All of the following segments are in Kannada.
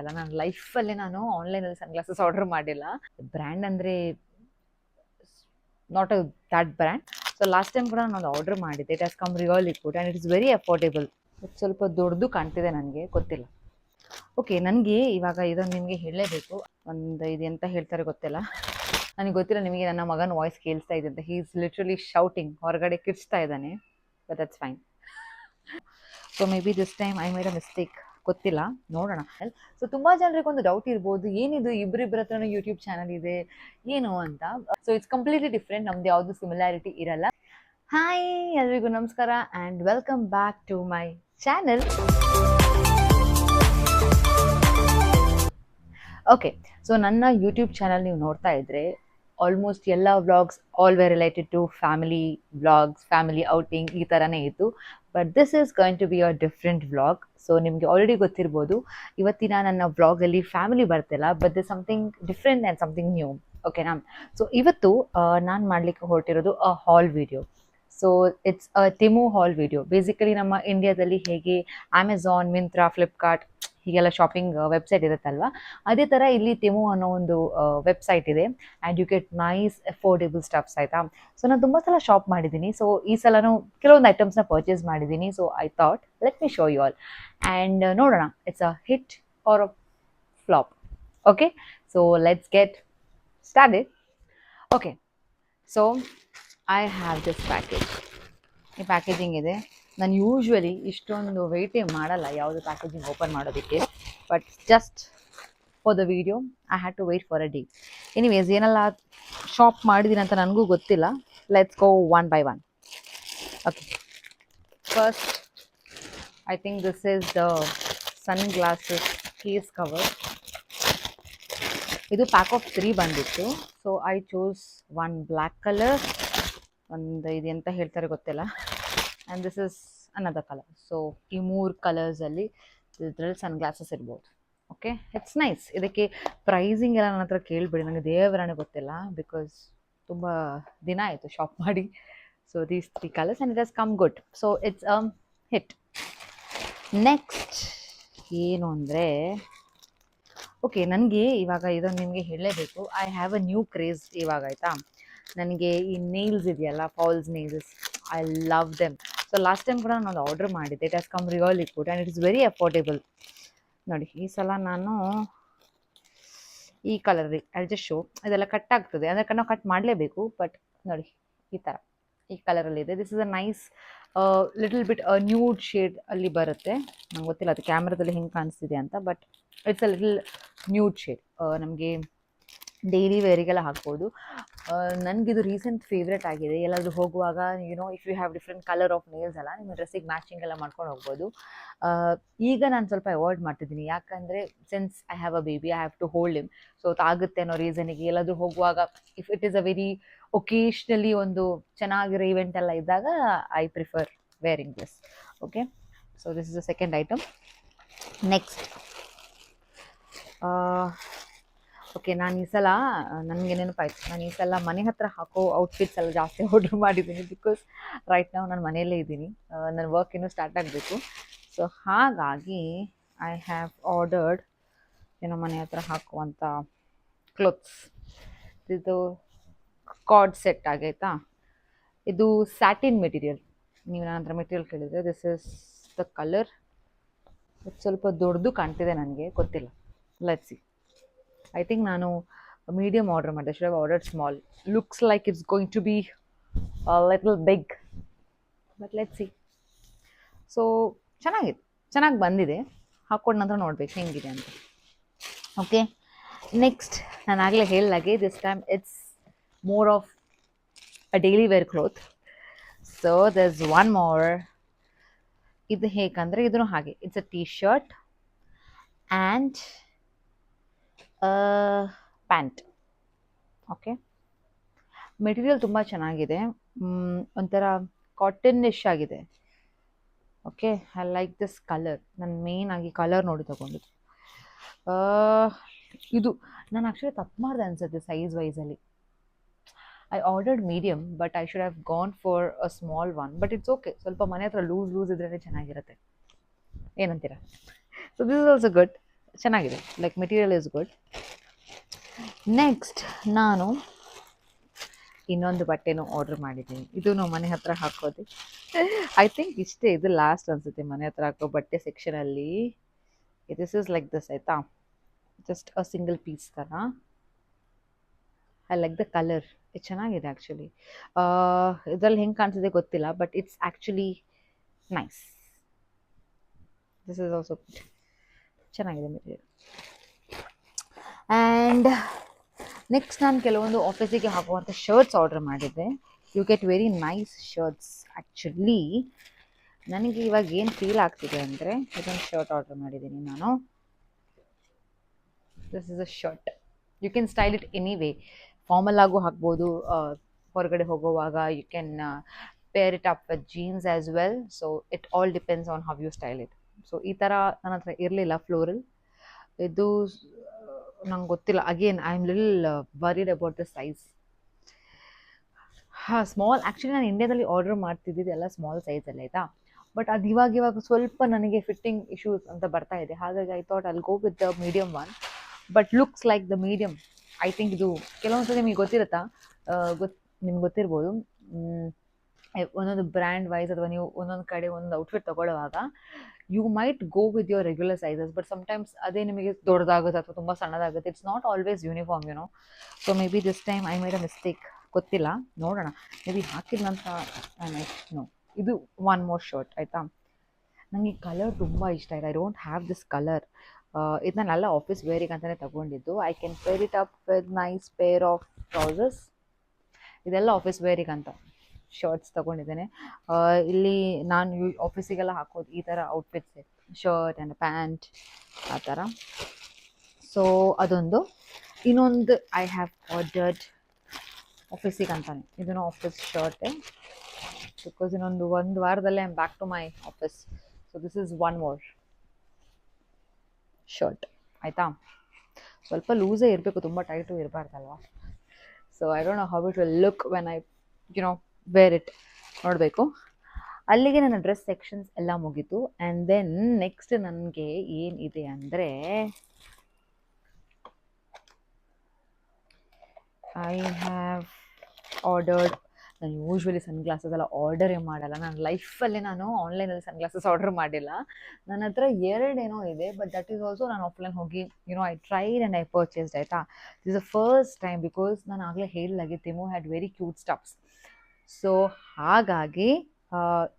ಅಲ್ಲ, ನಾನು ಲೈಫಲ್ಲಿ ನಾನು ಆನ್ಲೈನಲ್ಲಿ ಸನ್ಗ್ಲಾಸಸ್ ಆರ್ಡರ್ ಮಾಡಿಲ್ಲ. ಬ್ರ್ಯಾಂಡ್ ಅಂದರೆ not a that brand. So last time ಕೂಡ ನಾನು ಆರ್ಡರ್ ಮಾಡಿದ್ದೆ. It has come really good and it is very affordable. ಸ್ವಲ್ಪ ದೊಡ್ಡದು ಕಾಣ್ತಿದೆ ನನಗೆ, ಗೊತ್ತಿಲ್ಲ. ಓಕೆ, ನನಗೆ ಇವಾಗ ಇದನ್ನು ನಿಮಗೆ ಹೇಳಲೇಬೇಕು. ಇದು ಎಂತ ಹೇಳ್ತಾರೆ ಗೊತ್ತಿಲ್ಲ, ನನಗೆ ಗೊತ್ತಿಲ್ಲ. ನಿಮಗೆ ನನ್ನ ಮಗನ ವಾಯ್ಸ್ ಕೇಳಿಸ್ತಾ ಇದೆ ಅಂತ. ಹೀ ಈಸ್ ಲಿಟ್ರಲಿ ಶೌಟಿಂಗ್, ಹೊರಗಡೆ ಕಿರ್ಚ್ತಾ ಇದ್ದಾನೆ. But that's fine. So maybe this time I made a mistake, ಗೊತ್ತಿಲ್ಲ, ನೋಡೋಣ. ಸೊ ತುಂಬ ಜನರಿಗೆ ಒಂದು ಡೌಟ್ ಇರ್ಬೋದು, ಏನಿದು ಇಬ್ಬರಿಬ್ಬರ ಹತ್ರನೂ ಯೂಟ್ಯೂಬ್ ಚಾನಲ್ ಇದೆ ಏನು ಅಂತ. ಸೊ ಇಟ್ಸ್ ಕಂಪ್ಲೀಟ್ಲಿ ಡಿಫ್ರೆಂಟ್, ನಮ್ದು ಯಾವುದು ಸಿಮಿಲಾರಿಟಿ ಇರಲ್ಲ. ಹಾಯ್ ಎಲ್ರಿಗೂ ನಮಸ್ಕಾರ and welcome back to my channel. Okay, so ನನ್ನ ಯೂಟ್ಯೂಬ್ ಚಾನಲ್ ನೀವು ನೋಡ್ತಾ ಇದ್ರೆ ಆಲ್ಮೋಸ್ಟ್ ಎಲ್ಲ vlogs always related to family vlogs, family outing ಈ ಥರನೇ ಇತ್ತು. But this is going to be a different vlog. So ನಿಮಗೆ ಆಲ್ರೆಡಿ ಗೊತ್ತಿರ್ಬೋದು, ಇವತ್ತಿನ ನನ್ನ ವ್ಲಾಗಲ್ಲಿ ಫ್ಯಾಮಿಲಿ ಬರ್ತಿಲ್ಲ, but this something different and something new. ಓಕೆನಾ? ಸೊ ಇವತ್ತು ನಾನು ಮಾಡಲಿಕ್ಕೆ ಹೊರಟಿರೋದು a haul video. So it's a ಟಿಮು hall video. Basically ನಮ್ಮ ಇಂಡಿಯಾದಲ್ಲಿ ಹೇಗೆ ಅಮೆಝಾನ್, ಮಿಂತ್ರಾ, ಫ್ಲಿಪ್ಕಾರ್ಟ್ ಹೀಗೆಲ್ಲ ಶಾಪಿಂಗ್ ವೆಬ್ಸೈಟ್ ಇರುತ್ತಲ್ವ, ಅದೇ ಥರ ಇಲ್ಲಿ ಟಿಮು ಅನ್ನೋ ಒಂದು ವೆಬ್ಸೈಟ್ ಇದೆ. And you get nice affordable stuffs, ಆಯಿತಾ? ಸೊ ನಾನು ತುಂಬ ಸಲ ಶಾಪ್ ಮಾಡಿದ್ದೀನಿ. ಸೊ ಈ ಸಲನೂ ಕೆಲವೊಂದು ಐಟಮ್ಸ್ನ ಪರ್ಚೇಸ್ ಮಾಡಿದ್ದೀನಿ. So I thought let me show you all and ನೋಡೋಣ it's a hit or a flop. Okay, so let's get started. Okay, so I have this package. ಈ ಪ್ಯಾಕೇಜಿಂಗ್ ಇದೆ. ನಾನು ಯೂಶ್ವಲಿ ಇಷ್ಟೊಂದು ವೆಯ್ಟೇ ಮಾಡಲ್ಲ ಯಾವುದು ಪ್ಯಾಕೇಜಿಂಗ್ ಓಪನ್ ಮಾಡೋದಕ್ಕೆ, but just for the video I had to wait for a day. Anyways, ಏನೆಲ್ಲ ಶಾಪ್ ಮಾಡಿದ್ದೀನಿ ಅಂತ ನನಗೂ ಗೊತ್ತಿಲ್ಲ. Let's go one by one. Okay, first I think this is the sunglasses case cover. ಇದು ಪ್ಯಾಕ್ ಆಫ್ 3 ಬಂದಿತ್ತು. So I choose one black colour, ಒಂದು ಇದು ಎಂತ ಹೇಳ್ತಾರೆ ಗೊತ್ತಿಲ್ಲ, and this is another colour. So ಈ 3 ಕಲರ್ಸಲ್ಲಿ ಇದರಲ್ಲಿ ಸನ್ ಗ್ಲಾಸಸ್ ಇರ್ಬೋದು. Okay, it's nice. ಇದಕ್ಕೆ ಪ್ರೈಸಿಂಗ್ ಎಲ್ಲ ನನ್ನ ಹತ್ರ ಕೇಳಿಬಿಡಿ, ನನಗೆ ದೇವರಾಣೆ ಗೊತ್ತಿಲ್ಲ, ಬಿಕಾಸ್ ತುಂಬ ದಿನ ಆಯಿತು ಶಾಪ್ ಮಾಡಿ. So these 3 colours and it has come good. So it's a hit. Next ಏನು ಅಂದರೆ, ಓಕೆ, ನನಗೆ ಇವಾಗ ಇದನ್ನು ನಿಮಗೆ ಹೇಳಲೇಬೇಕು. I have a new craze ಇವಾಗ, ಆಯಿತಾ? ನನಗೆ ಈ ನೇಲ್ಸ್ ಇದೆಯಲ್ಲ, false nails, I love them. So last time ಕೂಡ ನಾನು ಆರ್ಡರ್ ಮಾಡಿದ್ದೆ. It has come really good and it is very affordable. ನೋಡಿ, ಈ ಸಲ ನಾನು ಈ ಕಲರ್ ಐ ಜಸ್ಟ್ ಶೋ. ಇದೆಲ್ಲ ಕಟ್ ಆಗ್ತದೆ, ಅದಕ್ಕೆ ನಾವು ಕಟ್ ಮಾಡಲೇಬೇಕು. ಬಟ್ ನೋಡಿ, ಈ ಥರ ಈ ಕಲರಲ್ಲಿದೆ. This is a nice little bit nude shade ಅಲ್ಲಿ ಬರುತ್ತೆ. ನಂಗೆ ಗೊತ್ತಿಲ್ಲ ಅದು ಕ್ಯಾಮ್ರಾದಲ್ಲಿ ಹೆಂಗೆ ಕಾಣಿಸ್ತಿದೆ ಅಂತ, but it's a little nude shade. ನಮಗೆ ಡೈಲಿ ವೇರಿಗೆಲ್ಲ ಹಾಕ್ಬೋದು. ನನಗಿದು ರೀಸೆಂಟ್ ಫೇವ್ರೇಟ್ ಆಗಿದೆ. ಎಲ್ಲಾದರೂ ಹೋಗುವಾಗ if you have different colour of nails ಅಲ್ಲ, ನಿಮ್ಮ ಡ್ರೆಸ್ಸಿಗೆ ಮ್ಯಾಚಿಂಗ್ ಎಲ್ಲ ಮಾಡ್ಕೊಂಡು ಹೋಗ್ಬೋದು. ಈಗ ನಾನು ಸ್ವಲ್ಪ ಅವಾಯ್ಡ್ ಮಾಡ್ತಿದ್ದೀನಿ, ಯಾಕಂದರೆ since I have a baby, I have to hold him. So ಆಗುತ್ತೆ ಅನ್ನೋ ರೀಸನಿಗೆ ಎಲ್ಲಾದರೂ ಹೋಗುವಾಗ if it is a very occasionally ಒಂದು ಚೆನ್ನಾಗಿರೋ ಇವೆಂಟ್ ಎಲ್ಲ ಇದ್ದಾಗ I prefer wearing this. Okay, so this is the second item. Next, okay, ನಾನು ಈ ಸಲ ನನಗೆ ನೆನಪಾಯ್ತು, ನಾನು ಈ ಸಲ ಮನೆ ಹತ್ರ ಹಾಕೋ ಔಟ್ಫಿಟ್ಸ್ ಎಲ್ಲ ಜಾಸ್ತಿ ಆರ್ಡ್ರ್ ಮಾಡಿದ್ದೀನಿ. ಬಿಕಾಸ್ ರೈಟ್ ನಾವು ನಾನು ಮನೆಯಲ್ಲೇ ಇದ್ದೀನಿ, ನನ್ನ ವರ್ಕ್ ಇನ್ನೂ ಸ್ಟಾರ್ಟ್ ಆಗಬೇಕು. ಸೊ ಹಾಗಾಗಿ ಐ ಹ್ಯಾವ್ ಆರ್ಡರ್ಡ್ ಮನೆ ಹತ್ರ ಹಾಕುವಂಥ ಕ್ಲೋತ್ಸ್. ಇದು ಕಾರ್ಡ್ ಸೆಟ್ ಆಗೈತಾ. ಇದು ಸ್ಯಾಟಿನ್ ಮೆಟೀರಿಯಲ್. ನೀವು ನನ್ನ ಹತ್ರ ಮೆಟೀರಿಯಲ್ ಕೇಳಿದರೆ, ದಿಸ್ ಇಸ್ ದ ಕಲರ್. ಸ್ವಲ್ಪ ದೊಡ್ಡದು ಕಾಣ್ತಿದೆ, ನನಗೆ ಗೊತ್ತಿಲ್ಲ. Let's see. ಐ ಥಿಂಕ್ ನಾನು ಮೀಡಿಯಮ್ ಆರ್ಡರ್ ಮಾಡಿದೆ. Should have ordered small. Looks like it's going to be little big, but let's see. So ಚೆನ್ನಾಗಿದೆ, ಚೆನ್ನಾಗಿ ಬಂದಿದೆ. ಹಾಕ್ಕೊಂಡು ನಂತರ ನೋಡ್ಬೇಕು ಹೆಂಗಿದೆ ಅಂತ. ಓಕೆ, ನೆಕ್ಸ್ಟ್, ನಾನು ಆಗಲೇ ಹೇಳಿದಾಗೆ this time it's more of a daily wear cloth. So there is one more. ಇದು ಹೇಗಂದರೆ ಇದನ್ನು ಹಾಗೆ, it's a T-shirt and pant. Okay, material ತುಂಬ ಚೆನ್ನಾಗಿದೆ, ಒಂಥರ ಕಾಟನ್ನಿಶ್ ಆಗಿದೆ. Okay, I like this colour. ನಾನು ಮೇನ್ ಆಗಿ ಕಲರ್ ನೋಡಿ ತೊಗೊಂಡಿದ್ದು. ಇದು ನಾನು ಆ್ಯಕ್ಚುಲಿ ತಪ್ಪು ಮಾಡಿದೆ ಅನಿಸುತ್ತೆ ಸೈಜ್ ವೈಸಲ್ಲಿ. I ordered medium, but I should have gone for a small one. But it's okay, ಸ್ವಲ್ಪ ಮನೆ ಹತ್ರ ಲೂಸ್ ಇದ್ರೇ ಚೆನ್ನಾಗಿರುತ್ತೆ. ಏನಂತೀರ? So this is also good. ಚೆನ್ನಾಗಿದೆ, like material is good. Next ನಾನು ಇನ್ನೊಂದು ಬಟ್ಟೆನೂ ಆರ್ಡರ್ ಮಾಡಿದ್ದೀನಿ. ಇದು ನಾವು ಮನೆ ಹತ್ರ ಹಾಕೋದು. ಐ ಥಿಂಕ್ ಇಷ್ಟೇ, ಇದು ಲಾಸ್ಟ್ ಅನ್ಸುತ್ತೆ ಮನೆ ಹತ್ರ ಹಾಕೋ ಬಟ್ಟೆ ಸೆಕ್ಷನಲ್ಲಿ. ದಿಸ್ ಇಸ್ ಲೈಕ್ ದಿಸ್ ಆಯಿತಾ, ಜಸ್ಟ್ ಅ ಸಿಂಗಲ್ ಪೀಸ್ ಥರ. ಐ ಲೈಕ್ ದ ಕಲರ್, ಇದು ಚೆನ್ನಾಗಿದೆ ಆ್ಯಕ್ಚುಲಿ. ಇದರಲ್ಲಿ ಹೆಂಗೆ ಕಾಣಿಸಿದೆ ಗೊತ್ತಿಲ್ಲ, but it's actually nice. This is also ಚೆನ್ನಾಗಿದೆ ಮೆಟೀರಿಯಲ್. ಆ್ಯಂಡ್ ನೆಕ್ಸ್ಟ್ ನಾನು ಕೆಲವೊಂದು ಆಫೀಸಿಗೆ ಹಾಕುವಂಥ ಶರ್ಟ್ಸ್ ಆರ್ಡರ್ ಮಾಡಿದ್ದೆ. You get very nice shirts actually. ನನಗೆ ಇವಾಗ ಏನು ಫೀಲ್ ಆಗ್ತಿದೆ ಅಂದರೆ, ಇದೊಂದು ಶರ್ಟ್ ಆರ್ಡರ್ ಮಾಡಿದ್ದೀನಿ ನಾನು. This is a shirt, you can style it any way. Formal ಆಗು ಹಾಕ್ಬೋದು, ಹೊರಗಡೆ ಹೋಗುವಾಗ you can pair it up with jeans as well. So it all depends on how you style it. So ಈ ಥರ ನನ್ನ ಹತ್ರ ಇರಲಿಲ್ಲ ಫ್ಲೋರಲ್. ಇದು ನಂಗೆ ಗೊತ್ತಿಲ್ಲ, again I am lil worried about the size. ಹಾಂ, ಸ್ಮಾಲ್ ಆ್ಯಕ್ಚುಲಿ ನಾನು ಇಂಡಿಯಾದಲ್ಲಿ ಆರ್ಡರ್ ಮಾಡ್ತಿದ್ದಿದ್ದು ಎಲ್ಲ ಸ್ಮಾಲ್ ಸೈಜಲ್ಲಿ ಆಯಿತಾ. ಬಟ್ ಅದು ಇವಾಗ ಸ್ವಲ್ಪ ನನಗೆ ಫಿಟ್ಟಿಂಗ್ ಇಶ್ಯೂಸ್ ಅಂತ ಬರ್ತಾ ಇದೆ. ಹಾಗಾಗಿ I thought I'll go with the medium one, but looks like the medium. I think ಇದು ಕೆಲವೊಂದು ಸಲ ನಿಮಗೆ ಗೊತ್ತಿರುತ್ತಾ, ನಿಮ್ಗೆ ಗೊತ್ತಿರ್ಬೋದು, ಒಂದೊಂದು ಬ್ರ್ಯಾಂಡ್ ವೈಸ್ ಅಥವಾ ನೀವು ಒಂದೊಂದು ಕಡೆ ಒಂದೊಂದು ಔಟ್ಫಿಟ್ ತೊಗೊಳ್ಳುವಾಗ you might go with your regular sizes, but sometimes ಅದೇ ನಿಮಗೆ ದೊಡ್ಡದಾಗುತ್ತೆ ಅಥವಾ ತುಂಬ ಸಣ್ಣದಾಗುತ್ತೆ. It's not always uniform, you know. So maybe this time I made a mistake, ಗೊತ್ತಿಲ್ಲ, ನೋಡೋಣ. ಮೇ ಬಿ ಹಾಕಿದ್ನಂತ ಐ ಮೈಟ್ ನೋ. ಇದು ಒನ್ ಮೋರ್ ಶರ್ಟ್ ಆಯಿತಾ. ನನಗೆ ಈ ಕಲರ್ ತುಂಬ ಇಷ್ಟ ಆಯಿತು. I don't have this colour. ಇದು ನಾನೆಲ್ಲ ಆಫೀಸ್ ವೇರಿಗೆ ಅಂತಲೇ ತೊಗೊಂಡಿದ್ದು. I can pair it up with nice pair of trousers. ಇದೆಲ್ಲ ಆಫೀಸ್ ವೇರಿಗಂತ ಶರ್ಟ್ಸ್ ತೊಗೊಂಡಿದ್ದೇನೆ. ಇಲ್ಲಿ ನಾನು ಆಫೀಸಿಗೆಲ್ಲ ಹಾಕೋದು ಈ ಥರ ಔಟ್ಫಿಟ್ಸ್, ಶರ್ಟ್ ಆ್ಯಂಡ್ ಪ್ಯಾಂಟ್ ಆ ಥರ. ಸೊ ಅದೊಂದು. ಇನ್ನೊಂದು ಐ ಹ್ಯಾವ್ ಆರ್ಡರ್ಡ್ ಆಫೀಸಿಗೆ ಅಂತಾನೆ, ಇದನ್ನು ಆಫೀಸ್ ಶರ್ಟೇ, ಬಿಕಾಸ್ ಇನ್ನೊಂದು ವಾರದಲ್ಲೇ I am back to my office. So this is one more shirt ಆಯಿತಾ. ಸ್ವಲ್ಪ ಲೂಸೇ ಇರಬೇಕು, ತುಂಬ ಟೈಟು ಇರಬಾರ್ದಲ್ವ. So I don't know how it will look when I wear it, ನೋಡಬೇಕು. ಅಲ್ಲಿಗೆ ನನ್ನ ಡ್ರೆಸ್ ಸೆಕ್ಷನ್ಸ್ ಎಲ್ಲ ಮುಗೀತು. ಆ್ಯಂಡ್ ದೆನ್ ನೆಕ್ಸ್ಟ್ ನನಗೆ ಏನಿದೆ ಅಂದರೆ, ಐ ಹ್ಯಾವ್ ಆರ್ಡರ್ಡ್. ನಾನು ಯೂಶ್ವಲಿ ಸನ್ಗ್ಲಾಸಸ್ ಎಲ್ಲ ಆರ್ಡರೇ ಮಾಡಲ್ಲ. ನಾನು ಲೈಫಲ್ಲಿ ನಾನು ಆನ್ಲೈನಲ್ಲಿ ಸನ್ಗ್ಲಾಸಸ್ ಆರ್ಡರ್ ಮಾಡಿಲ್ಲ. ನನ್ನ ಹತ್ರ ಎರಡೇನೋ ಇದೆ, ಬಟ್ ದಟ್ ಈಸ್ ಆಲ್ಸೋ ನಾನು ಆಫ್ಲೈನ್ ಹೋಗಿ I tried and I purchased ಆಯಿತಾ. This the first time, because ನಾನು ಆಗಲೇ ಹೇಳಿದಾಗೆ Temu had very cute stuffs. So ಹಾಗಾಗಿ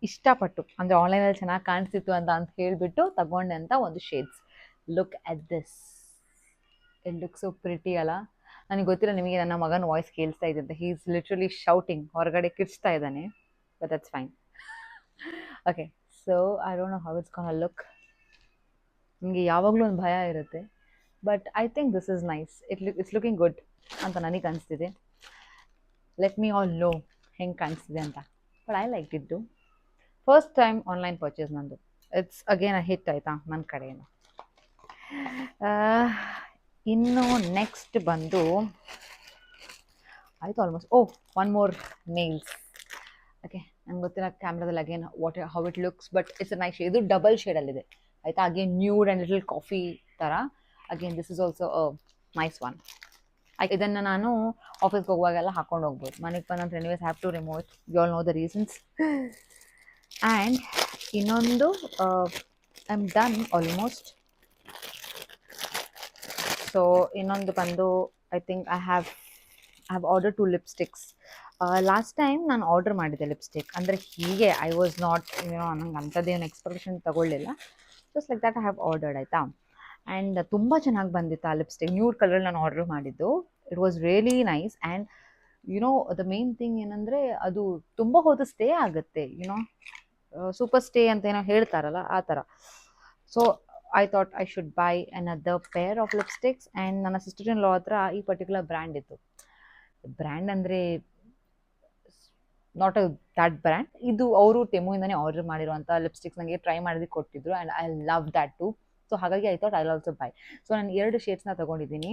ಇಷ್ಟಪಟ್ಟು, ಅಂದರೆ ಆನ್ಲೈನಲ್ಲಿ ಚೆನ್ನಾಗಿ ಕಾಣಿಸ್ತಿತ್ತು ಅಂತ ಹೇಳಿಬಿಟ್ಟು ತಗೊಂಡೆ ಅಂತ ಒಂದು shades. Look at this, it look so pretty ಅಲ್ಲ. ನನಗೆ ಗೊತ್ತಿಲ್ಲ ನಿಮಗೆ ನನ್ನ ಮಗನ ವಾಯ್ಸ್ ಕೇಳಿಸ್ತಾ ಇದೆ ಅಂತ. ಹೀ ಈಸ್ ಲಿಟ್ರಲಿ ಶೌಟಿಂಗ್, ಹೊರಗಡೆ ಕಿರ್ಚ್ತಾ ಇದ್ದಾನೆ, but that's fine. Okay, so I don't know how it's gonna look. ನಿಮಗೆ ಯಾವಾಗಲೂ ಒಂದು ಭಯ ಇರುತ್ತೆ, but I think this is nice. It's looking good ಅಂತ ನನಗೆ ಅನಿಸ್ತಿದೆ. ಲೆಟ್ ಮೀ ಆಲ್ ನೋ ಹೆಂಗೆ ಕಾಣಿಸ್ತಿದೆ ಅಂತ. But I like it. First time online purchase ನಂದು. ಇಟ್ಸ್ ಅಗೇನ್ ಅ ಹಿಟ್ ಆಯಿತಾ ನನ್ನ ಕಡೆಯಿಂದ. ಇನ್ನು ನೆಕ್ಸ್ಟ್ ಬಂದು ಆಯಿತು almost. One more nails. Okay, ನಂಗೆ ಗೊತ್ತಿಲ್ಲ ಕ್ಯಾಮ್ರಾದಲ್ಲಿ again how it looks, but it's a nice shade. ಇದು ಡಬಲ್ ಶೇಡಲ್ಲಿದೆ ಆಯಿತಾ. Again nude and little coffee ಥರ. Again this is also a nice one. ಇದನ್ನು ನಾನು ಆಫೀಸ್ಗೆ ಹೋಗುವಾಗೆಲ್ಲ ಹಾಕೊಂಡು ಹೋಗ್ಬೋದು. ಮನೆಗೆ ಬಂದಂದ್ರೆ anyways have to remove it, you all know the reasons. And ಇನ್ನೊಂದು I am done almost. So ಇನ್ನೊಂದು ಬಂದು I think I have order 2 lipsticks. Last time ನಾನು ಆರ್ಡರ್ ಮಾಡಿದ್ದೆ ಲಿಪ್ಸ್ಟಿಕ್, ಅಂದರೆ ಹೀಗೆ ಐ ವಾಸ್ ನಾಟ್ ನಂಗೆ ಅಂಥದ್ದೇನು ಎಕ್ಸ್ಪೆಕ್ಟೇಷನ್ ತೊಗೊಳ್ಳಿಲ್ಲ. Just like that I have ordered ಆಯಿತಾ. ಆ್ಯಂಡ್ ತುಂಬ ಚೆನ್ನಾಗಿ ಬಂದಿತ್ತು ಆ ಲಿಪ್ಸ್ಟಿಕ್. ನ್ಯೂಡ್ ಕಲರಲ್ಲಿ ನಾನು ಆರ್ಡರ್ ಮಾಡಿದ್ದು. It was really nice. And the main thing ಏನಂದರೆ ಅದು ತುಂಬ ಹೊತ್ತು ಸ್ಟೇ ಆಗುತ್ತೆ, ಸೂಪರ್ ಸ್ಟೇ ಅಂತ ಏನೋ ಹೇಳ್ತಾರಲ್ಲ ಆ ಥರ. So I thought I should buy another pair of lipsticks. And ನನ್ನ ಸಿಸ್ಟರ್ ಇನ್ ಲಾ ಹತ್ರ ಈ ಪರ್ಟಿಕ್ಯುಲರ್ ಬ್ರ್ಯಾಂಡ್ ಇತ್ತು. ಬ್ರ್ಯಾಂಡ್ ಅಂದರೆ ನಾಟ್ ಅ ದ್ಯಾಟ್ ಬ್ರ್ಯಾಂಡ್. ಇದು ಅವರು ಟೆಮುಯಿಂದನೇ ಆರ್ಡರ್ ಮಾಡಿರುವಂಥ ಲಿಪ್ಸ್ಟಿಕ್ಸ್ ನನಗೆ ಟ್ರೈ ಮಾಡೋದಕ್ಕೆ ಕೊಟ್ಟಿದ್ರು. And I love that too. So ಹಾಗಾಗಿ I thought I also buy. So ನಾನು 2 ಶೇಡ್ಸ್ನ ತೊಗೊಂಡಿದ್ದೀನಿ.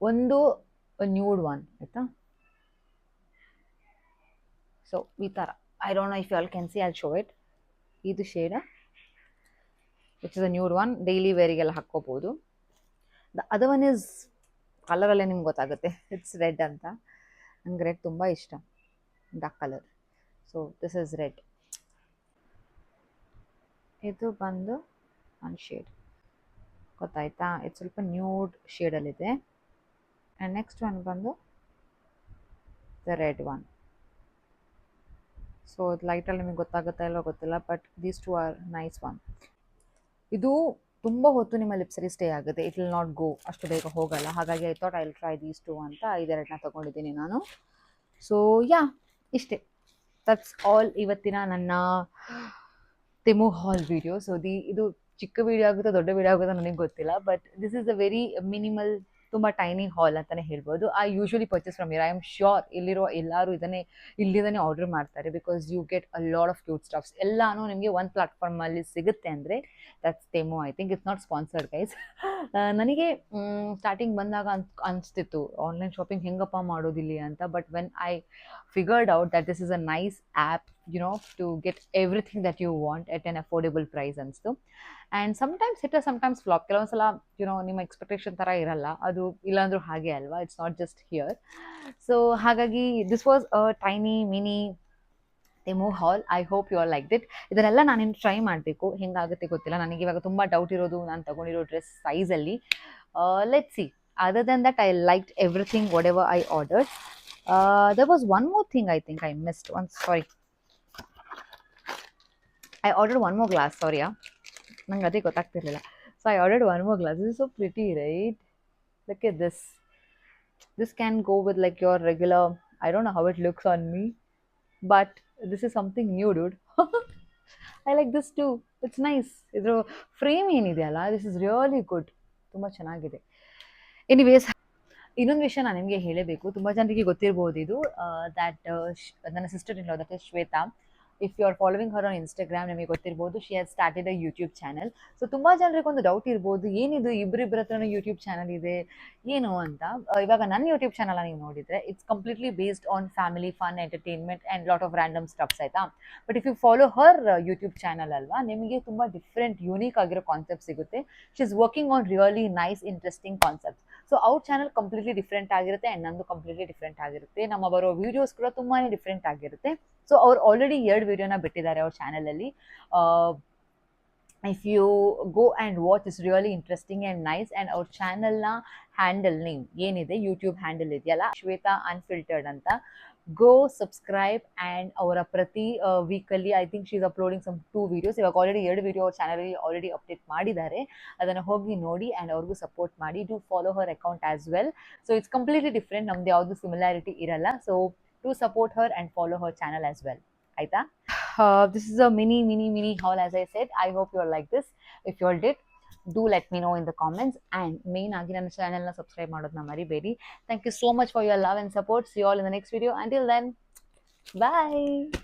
ಒಂದು ನ್ಯೂಡ್ ಒನ್ ಆಯಿತಾ. ಸೊ ಈ ಥರ, I don't know if you all can see, I show it. ಇದು shade. Which is a nude one, daily ವೇರಿಗೆಲ್ಲ ಹಾಕ್ಕೋಬೋದು. ದ ಅದರ್ ಒನ್ ಇಸ್ ಕಲರಲ್ಲೇ ನಿಮ್ಗೆ ಗೊತ್ತಾಗುತ್ತೆ, ಇಟ್ಸ್ ರೆಡ್ ಅಂತ. ನಂಗೆ ರೆಡ್ ತುಂಬ ಇಷ್ಟ, dark colour. So this is red. ಇದು ಬಂದು ಒಂದು ಶೇಡ್, ಗೊತ್ತಾಯ್ತಾ? ಇದು ಸ್ವಲ್ಪ ನ್ಯೂಡ್ ಶೇಡಲ್ಲಿದೆ. ಆ್ಯಂಡ್ ನೆಕ್ಸ್ಟ್ ಒನ್ ಬಂದು ದ ರೆಡ್ ಒನ್. ಸೊ ಇದು ಲೈಟಲ್ಲಿ ನಿಮಗೆ ಗೊತ್ತಾಗುತ್ತಾ ಇಲ್ಲೋ ಗೊತ್ತಿಲ್ಲ, but these two are nice one. ಇದು ತುಂಬ ಹೊತ್ತು ನಿಮ್ಮ ಲಿಪ್ಸಲ್ಲಿ ಸ್ಟೇ ಆಗುತ್ತೆ, ಇಟ್ ವಿಲ್ ನಾಟ್ ಗೋ, ಅಷ್ಟು ಬೇಗ ಹೋಗಲ್ಲ. ಹಾಗಾಗಿ I thought I will try these two ಅಂತ ಇದೆರಡನ್ನ ತೊಗೊಂಡಿದ್ದೀನಿ ನಾನು. ಸೊ ಯಾ, ಇಷ್ಟೇ, ದಟ್ಸ್ ಆಲ್ ಇವತ್ತಿನ ನನ್ನ ತೆಮು ಹಾಲ್ ವಿಡಿಯೋ. ಸೊ ಇದು ಚಿಕ್ಕ ವಿಡಿಯೋ ಆಗುತ್ತೋ ದೊಡ್ಡ ವಿಡಿಯೋ ಆಗುತ್ತೋ ನನಗೆ ಗೊತ್ತಿಲ್ಲ, but this is a very minimal, ತುಂಬ ಟೈನಿ ಹಾಲ್ ಅಂತಲೇ ಹೇಳ್ಬೋದು. I usually purchase from here. I am sure ಇಲ್ಲಿರೋ ಎಲ್ಲರೂ ಇಲ್ಲಿಂದನೇ ಆರ್ಡರ್ ಮಾಡ್ತಾರೆ, because you get a lot of cute stuffs. ಎಲ್ಲಾನು ನಿಮಗೆ ಒಂದು ಪ್ಲಾಟ್ಫಾರ್ಮಲ್ಲಿ ಸಿಗುತ್ತೆ ಅಂದರೆ that's Temu. I think it's not sponsored guys. ನನಗೆ ಸ್ಟಾರ್ಟಿಂಗ್ ಬಂದಾಗ ಅನಿಸ್ತಿತ್ತು ಆನ್ಲೈನ್ ಶಾಪಿಂಗ್ ಹೆಂಗಪ್ಪ ಮಾಡೋದಿಲ್ಲಿ ಅಂತ, but when I figured out that this is a nice app, to get everything that you want at an affordable price ಅನ್ಸ್ತು. And sometimes hit, sometimes flop. ಕೆಲವೊಂದ್ಸಲ ನಿಮ್ಮ ಎಕ್ಸ್ಪೆಕ್ಟೇಷನ್ ಥರ ಇರಲ್ಲ, ಅದು ಇಲ್ಲಾಂದ್ರೂ ಹಾಗೆ ಅಲ್ವಾ, it's not just here. So ಹಾಗಾಗಿ this was a tiny mini Temu haul. I hope you are like it. ಇದನ್ನೆಲ್ಲ ನಾನಿನ್ನು ಟ್ರೈ ಮಾಡಬೇಕು, ಹೆಂಗಾಗುತ್ತೆ ಗೊತ್ತಿಲ್ಲ. ನನಗೆ ಇವಾಗ ತುಂಬ ಡೌಟ್ ಇರೋದು ನಾನು ತಗೊಂಡಿರೋ ಡ್ರೆಸ್ ಸೈಜಲ್ಲಿ. Let see. Other than that I like everything whatever I ordered. There was one more thing I think I missed. Sorry. I ordered one more glass. Sorry, ನಂಗೆ ಅದೇ ಗೊತ್ತಾಗ್ತಿರ್ಲಿಲ್ಲ. So I ordered one more glass. This is so pretty, right? Look at this. This can go with like your regular, I don't know how it looks on me, but this is something new, dude. I like this too. It's nice. ಇದ್ರ ಫ್ರೇಮ್ ಏನಿದೆ ಅಲ್ಲ, this is really good. ತುಂಬ ಚೆನ್ನಾಗಿದೆ. ಎನಿವೇಸ್, ಇನ್ನೊಂದು ವಿಷಯ ನಾನು ನಿಮಗೆ ಹೇಳಬೇಕು, ತುಂಬ ಜನರಿಗೆ ಗೊತ್ತಿರ್ಬೋದು ಇದು, ದ್ಯಾಟ್ ನನ್ನ sister in law, that is Shweta. If you are following her on Instagram, ನಿಮಗೆ ಗೊತ್ತಿರ್ಬೋದು, she has started a YouTube channel. So ತುಂಬ ಜನರಿಗೆ ಒಂದು ಡೌಟ್ ಇರ್ಬೋದು, ಏನಿದು ಇಬ್ಬರಿಬ್ಬರ ಹತ್ರನೂ ಯೂಟ್ಯೂಬ್ ಚಾನಲ್ ಇದೆ ಏನು ಅಂತ. ಇವಾಗ ನನ್ನ ಯೂಟ್ಯೂಬ್ ಚಾನಲ್ ನೀವು ನೋಡಿದರೆ, it's completely based on family, fun, entertainment and lot of random stuffs, ಆಯಿತಾ. But if you follow her YouTube channel ಅಲ್ವಾ, ನಿಮಗೆ ತುಂಬ ಡಿಫ್ರೆಂಟ್ ಯೂನಿಕ್ ಆಗಿರೋ ಕಾನ್ಸೆಪ್ಟ್ ಸಿಗುತ್ತೆ. She is working on really nice interesting concepts. So ಅವ್ರ ಚಾನಲ್ ಕಂಪ್ಲೀಟ್ಲಿ ಡಿಫ್ರೆಂಟ್ ಆಗಿರುತ್ತೆ ಆ್ಯಂಡ್ ನಂದು ಕಂಪ್ಲೀಟ್ಲಿ ಡಿಫ್ರೆಂಟ್ ಆಗಿರುತ್ತೆ. ನಮ್ಮ ಬರೋ ವೀಡಿಯೋಸ್ ಕೂಡ ತುಂಬಾ ಡಿಫ್ರೆಂಟ್ ಆಗಿರುತ್ತೆ. ಸೊ ಅವ್ರು ಆಲ್ರೆಡಿ 2 ವಿಡಿಯೋನ ಬಿಟ್ಟಿದ್ದಾರೆ ಅವ್ರ ಚಾನಲಲ್ಲಿ. If you go and watch, is really interesting and nice. And ಅವ್ರ ಚಾನಲ್ನ ಹ್ಯಾಂಡಲ್ ನೇಮ್ ಏನಿದೆ, ಯೂಟ್ಯೂಬ್ ಹ್ಯಾಂಡಲ್ ಇದೆಯಲ್ಲ, ಶ್ವೇತಾ ಅನ್ಫಿಲ್ಟರ್ಡ್ ಅಂತ. ಗೋ ಸಬ್ಸ್ಕ್ರೈಬ್. ಆ್ಯಂಡ್ ಅವರ ಪ್ರತಿ ವೀಕಲ್ಲಿ I think she is uploading some 2 videos. ಇವಾಗ ಆಲ್ರೆಡಿ 2 ವಿಡಿಯೋ ಅವ್ರ ಚಾನಲಲ್ಲಿ ಆಲ್ರೆಡಿ ಅಪ್ಡೇಟ್ ಮಾಡಿದ್ದಾರೆ. ಅದನ್ನು ಹೋಗಿ ನೋಡಿ ಆ್ಯಂಡ್ ಅವ್ರಿಗೂ ಸಪೋರ್ಟ್ ಮಾಡಿ. Do follow her account as well. So it's completely different, ನಮ್ದು ಯಾವುದು ಸಿಮಿಲಾರಿಟಿ ಇರಲ್ಲ. So to support her and follow her channel as well, ಆಯಿತಾ. This is a mini haul, as I said. I hope you all like this. If you all did, do let me know in the comments. And main agi ನನ್ನ ಚಾನೆಲ್ ನ ಸಬ್ಸ್ಕ್ರೈಬ್ ಮಾಡೋದನ್ನ ಮರಿಬೇಡಿ. Thank you so much for your love and support. See you all in the next video. Until then, bye.